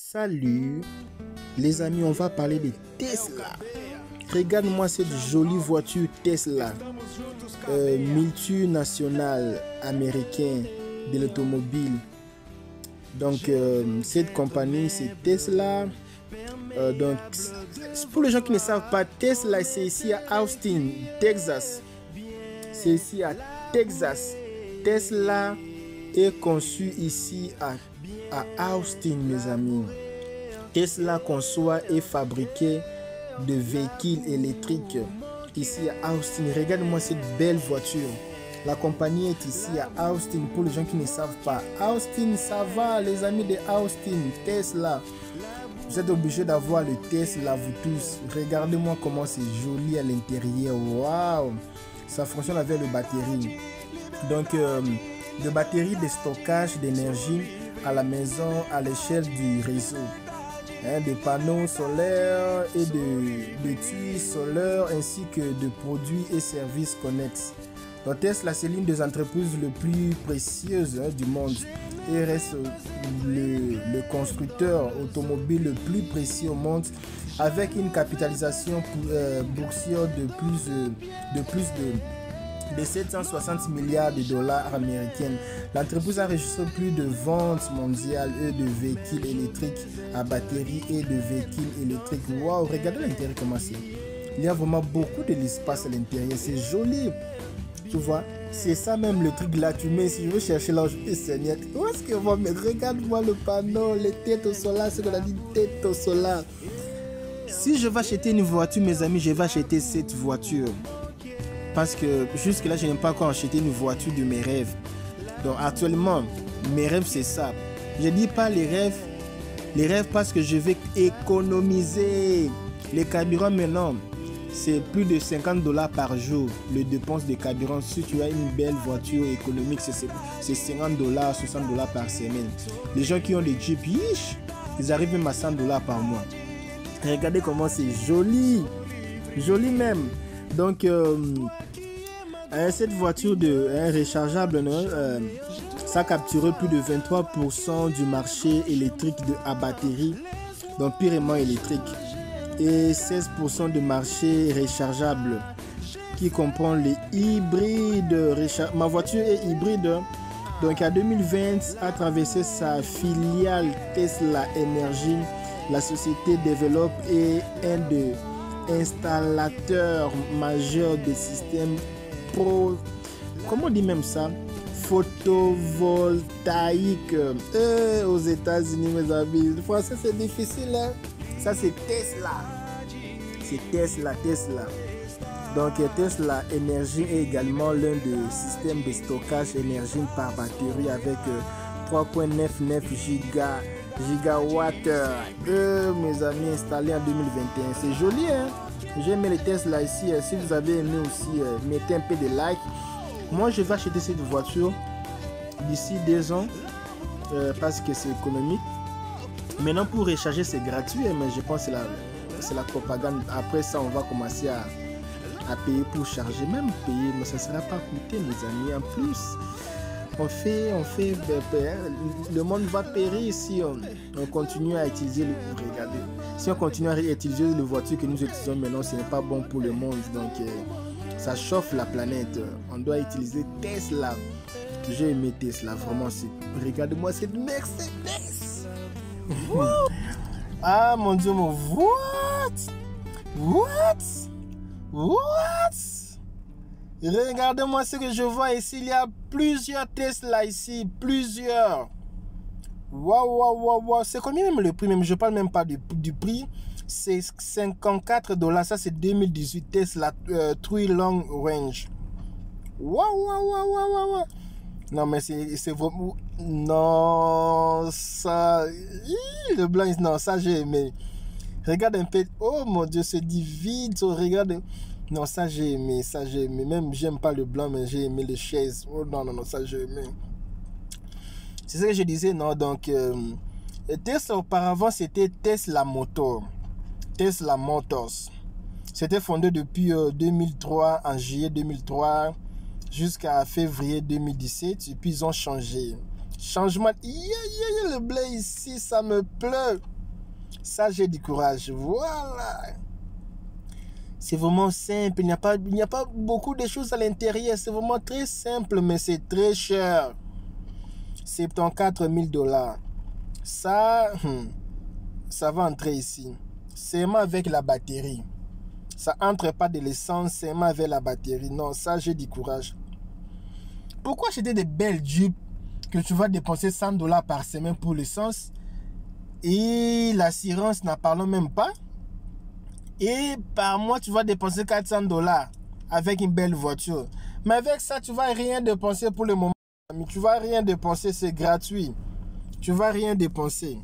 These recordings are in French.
Salut les amis, on va parler de Tesla. Regarde-moi cette jolie voiture Tesla, multinationale américaine de l'automobile. Donc cette compagnie c'est Tesla. Donc pour les gens qui ne savent pas, Tesla c'est ici à Austin, Texas. C'est ici à Texas. Tesla est conçu ici à Austin, mes amis. Tesla conçoit et fabrique de véhicules électriques ici à Austin. Regarde-moi cette belle voiture. La compagnie est ici à Austin. Pour les gens qui ne savent pas, Austin, ça va, les amis de Austin, Tesla. Vous êtes obligés d'avoir le Tesla, vous tous. Regardez-moi comment c'est joli à l'intérieur. Waouh! Ça fonctionne avec le batterie. Donc, de batterie de stockage d'énergie à la maison à l'échelle du réseau. Des panneaux solaires et de tuiles solaires ainsi que de produits et services connexes. Donc Tesla, c'est l'une des entreprises les plus précieuses du monde et reste le constructeur automobile le plus précieux au monde avec une capitalisation boursière de plus de 760 milliards de dollars américains. L'entreprise a enregistré plus de ventes mondiales de véhicules électriques à batterie et de véhicules électriques. Waouh, regardez l'intérieur comment c'est. Il y a vraiment beaucoup de l'espace à l'intérieur. C'est joli. Tu vois, c'est ça même le truc là. Tu mets, si je veux chercher là, je Seigneur, où est-ce que va mettre? Regarde-moi le panneau, les têtes au solar, c'est qu'on a dit tête au solar. Si je vais acheter une voiture, mes amis, je vais acheter cette voiture. Parce que jusque là je n'ai pas encore acheté une voiture de mes rêves. Donc actuellement mes rêves c'est ça. Je dis pas les rêves parce que je vais économiser. Les carburants maintenant c'est plus de 50 $ par jour. Les dépenses de carburant, si tu as une belle voiture économique, c'est 50 $, 60 $ par semaine. Les gens qui ont des Jeep, ils arrivent même à 100 $ par mois. Regardez comment c'est joli. Joli même. Donc cette voiture rechargeable, ça a capturé plus de 23% du marché électrique à batterie, donc purement électrique, et 16% du marché rechargeable qui comprend les hybrides. Ma voiture est hybride, donc en 2020 a traversé sa filiale Tesla Energy. La société développe et un des installateurs majeurs des systèmes comment on dit même ça, photovoltaïque aux États-Unis, mes amis. Le français c'est difficile, hein? Ça c'est Tesla. C'est Tesla. Donc Tesla Energy est également l'un des systèmes de stockage énergie par batterie avec 3,99 gigawatts mes amis, installés en 2021. C'est joli, hein? J'ai aimé les Tesla ici. Si vous avez aimé aussi, mettez un peu de like. Moi je vais acheter cette voiture d'ici 2 ans parce que c'est économique. Maintenant pour recharger c'est gratuit, mais je pense que c'est la propagande. Après ça on va commencer à payer pour charger, même payer, mais ça ne sera pas coûté, mes amis. En plus le monde va périr si on continue à utiliser regardez, si on continue à utiliser les voitures que nous utilisons maintenant, ce n'est pas bon pour le monde. Donc ça chauffe la planète. On doit utiliser Tesla. J'ai aimé Tesla, vraiment. Regardez-moi cette Mercedes. Ah mon Dieu, mon what? Regardez-moi ce que je vois ici. Il y a plusieurs Tesla ici. Plusieurs. Waouh. C'est combien même le prix? Même je parle même pas du prix. C'est 54 $. Ça c'est 2018 Tesla 3 Long Range. Waouh. Non mais c'est vraiment... Non, ça... Le blanc, non, ça j'ai aimé. Regarde un peu. Oh mon Dieu, c'est divide. Oh, regarde. Non, ça j'ai aimé. Même j'aime pas le blanc, mais j'ai aimé les chaises. Oh non, ça j'ai aimé. C'est ce que je disais, non. Donc, Tesla auparavant, c'était Tesla Motors. C'était fondé depuis 2003, en juillet 2003, jusqu'à février 2017. Et puis, ils ont changé. Changement. Le blé ici, ça me pleut. Ça, j'ai du courage. Voilà. C'est vraiment simple. Il n'y a pas beaucoup de choses à l'intérieur. C'est vraiment très simple, mais c'est très cher. 74 000 $. Ça va entrer ici. Seulement avec la batterie. Ça entre pas de l'essence, seulement avec la batterie. Non, ça, j'ai du courage. Pourquoi acheter des belles jupes que tu vas dépenser 100 $ par semaine pour l'essence et l'assurance, n'en parlons même pas. Et par mois, tu vas dépenser 400 $ avec une belle voiture. Mais avec ça, tu vas rien dépenser pour le moment. Tu vas rien dépenser, c'est gratuit. Tu vas rien dépenser.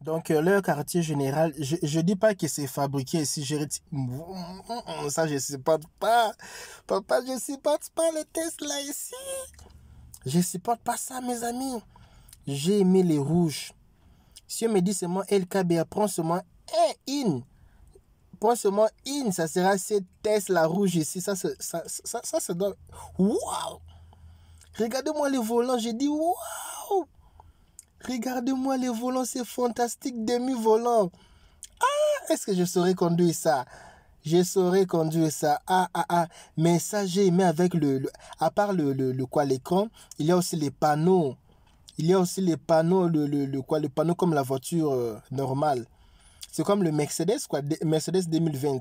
Donc, leur quartier général, je dis pas que c'est fabriqué ici. Ça, je supporte pas. Papa, je supporte pas le Tesla ici. Je supporte pas ça, mes amis. J'ai aimé les rouges. Si on me dit seulement LKBA, prends seulement in. Prends seulement in. Ça sera cette Tesla rouge ici. Ça donne. Waouh! Regardez-moi les volants. J'ai dit waouh! Regardez-moi les volants. C'est fantastique. Demi-volant. Ah! Est-ce que je saurais conduire ça? Je saurais conduire ça. Mais ça, j'ai aimé avec à part l'écran, il y a aussi les panneaux. Il y a aussi les panneaux, le panneau comme la voiture normale. C'est comme le Mercedes, quoi. Mercedes 2020.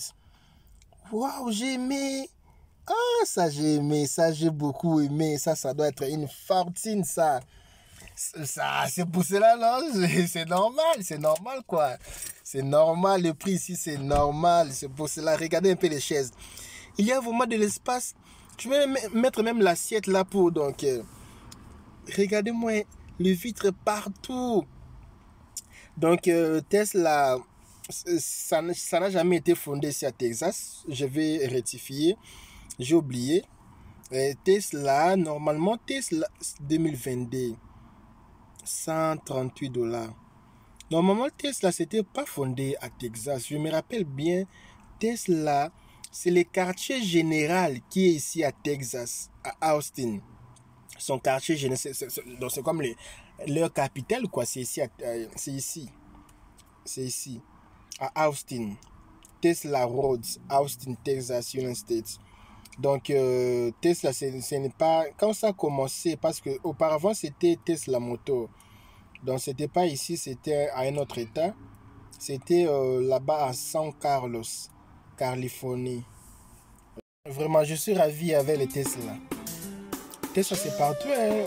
Waouh, j'ai aimé. Ah, ça, j'ai aimé. Ça, j'ai beaucoup aimé. Ça doit être une fortune, ça. Ça, c'est pour cela, non? C'est normal. C'est normal, quoi. C'est normal. Le prix ici, c'est normal. C'est pour cela. Regardez un peu les chaises. Il y a vraiment de l'espace. Tu peux mettre même l'assiette là pour. Donc, regardez-moi. Les vitres partout. Donc, Tesla, ça n'a jamais été fondé ici à Texas. Je vais rectifier. J'ai oublié. Tesla, normalement, Tesla 2022, 138 $. Normalement, Tesla, c'était pas fondé à Texas. Je me rappelle bien, Tesla, c'est le quartier général qui est ici à Texas, à Austin. Son quartier général, c'est comme leur capitale, quoi. C'est ici. C'est ici. À Austin. Tesla Roads, Austin, Texas, United States. Donc, Tesla, ce n'est pas... Quand ça a commencé, parce qu'auparavant, c'était Tesla Motor. Donc, c'était pas ici, c'était à un autre état. C'était là-bas à San Carlos, Californie. Vraiment, je suis ravi avec les Tesla. Tesla, c'est partout, hein.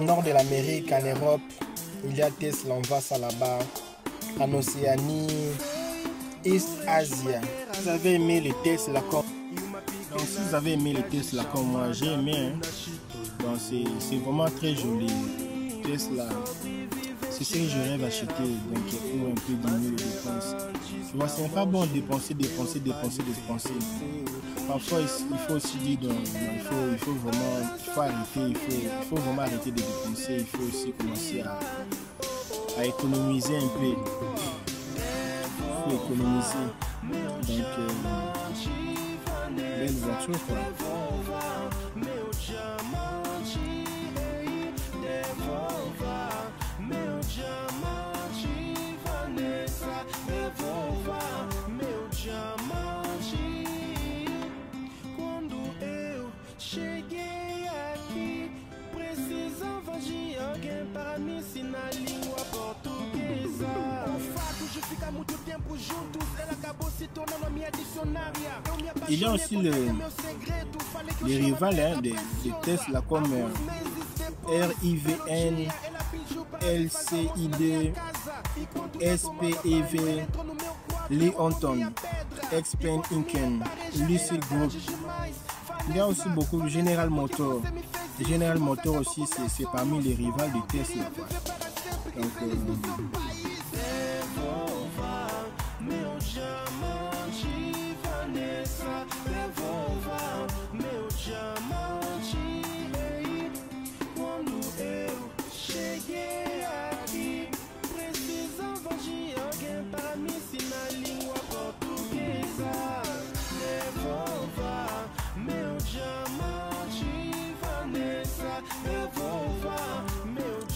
Au nord de l'Amérique, en Europe, il y a Tesla, on voit ça là-bas. En Océanie, East Asia. Vous avez aimé les Tesla comme... Donc, si vous avez aimé les Tesla comme moi, j'ai aimé, hein. Donc, c'est vraiment très joli. Tesla, c'est ce que je rêve d'acheter. Donc, pour un peu diminuer les dépenses. Tu vois, c'est pas bon de dépenser. Parfois, il faut aussi dire, donc, il faut vraiment arrêter de dépenser. Il faut aussi commencer à économiser un peu. Il faut économiser. Donc, belle voiture, quoi. Il y a aussi les rivales, hein, des Tesla comme RIVN, LCID, SPEV, Leonton, Xpeng Inc., Lucid Group. Il y a aussi beaucoup de General Motors. General Motors aussi, c'est parmi les rivales de Tesla, quoi. Donc,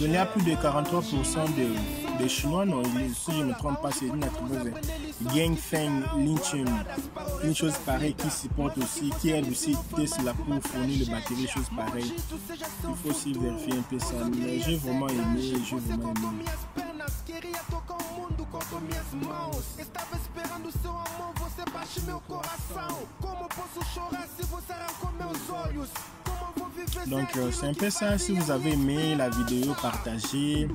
Il y a plus de 43% des Chinois, non, si je ne me trompe pas, c'est une attribution. Gang Feng Lithium, une chose pareille qui supporte aussi, qui aide aussi Tesla pour fournir les batteries, chose pareille. Il faut aussi vérifier un peu ça, mais j'ai vraiment aimé, Donc c'est un peu ça. Si vous avez aimé la vidéo, partagez.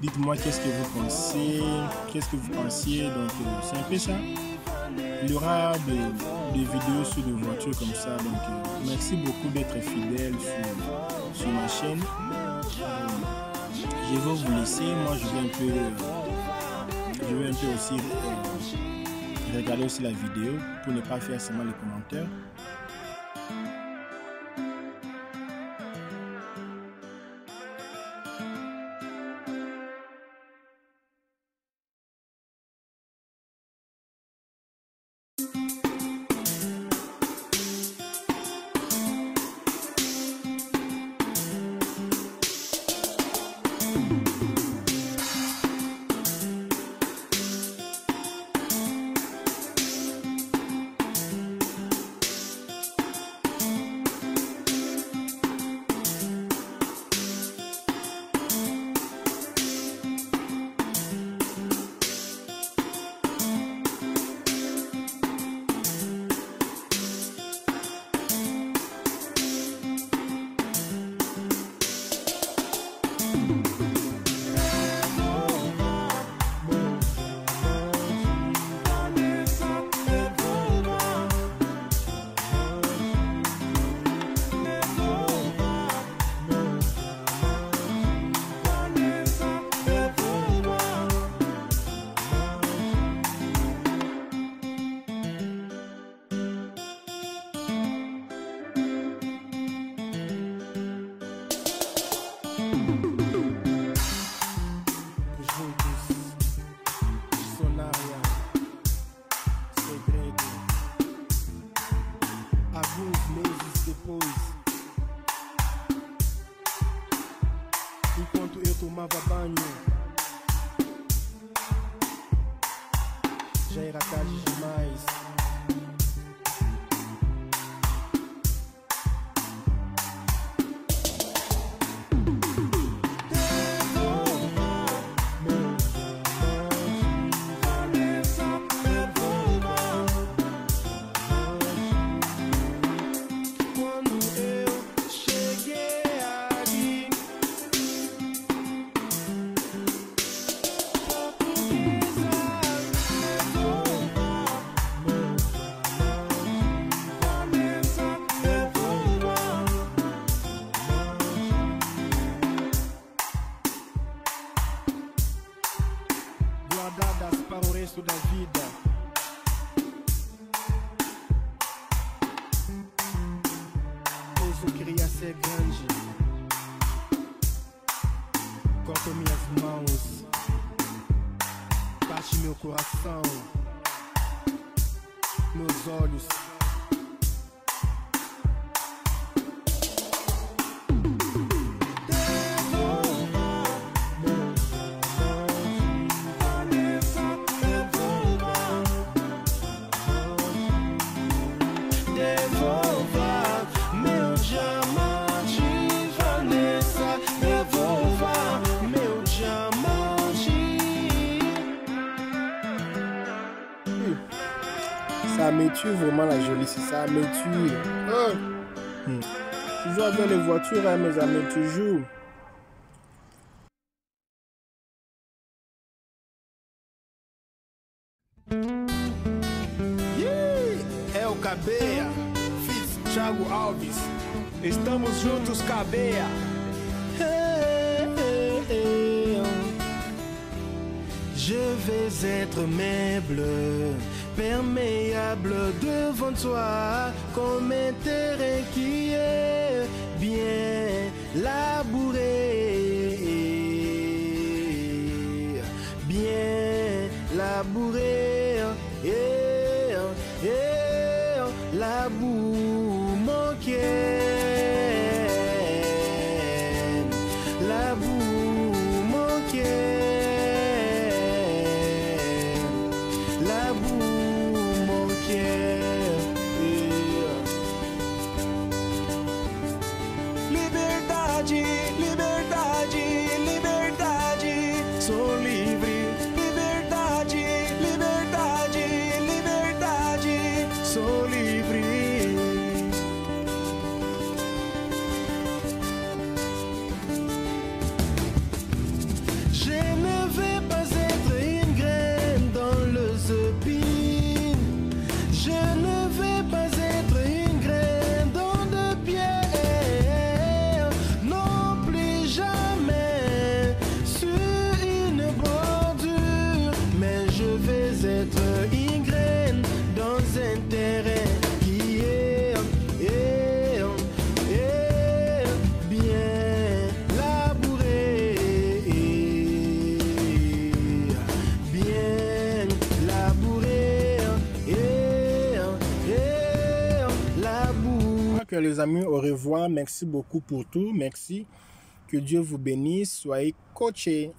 Dites-moi qu'est-ce que vous pensez, qu'est-ce que vous pensiez. Donc c'est un peu ça. Il y aura des vidéos sur des voitures comme ça. Donc merci beaucoup d'être fidèle sur ma chaîne. Je vais vous laisser. Moi je vais un peu aussi regarder aussi la vidéo pour ne pas faire seulement les commentaires. Enquanto eu tomava banho, já era tarde demais. Guardadas para o resto da vida. Pois eu queria ser grande. Corto minhas mãos, bate meu coração, meus olhos. Ça me tue vraiment la jolie, ça me tue. Toujours avec les voitures, hein, mes amis, toujours. É o Cabeia, Fitz, Thiago Alves. Estamos juntos, Cabeia. Je vais être meuble, perméable devant toi, comme un terrain qui est bien labouré, bien labouré, laboure mon cœur. laboure mon cœur, laboure mon cœur. Liberdade, liberdade, liberdade, sou livre. Liberdade, liberdade, liberdade, sou livre. Je ne vais pas être une graine dans le zépine. Je ne vais pas être une graine dans de pierre. Non plus jamais sur une bordure. Mais je vais être une graine dans un terrain qui est bien labouré. Bien labouré. Labouré. Ok les amis, au revoir. Merci beaucoup pour tout. Merci. Que Dieu vous bénisse. Soyez coachés.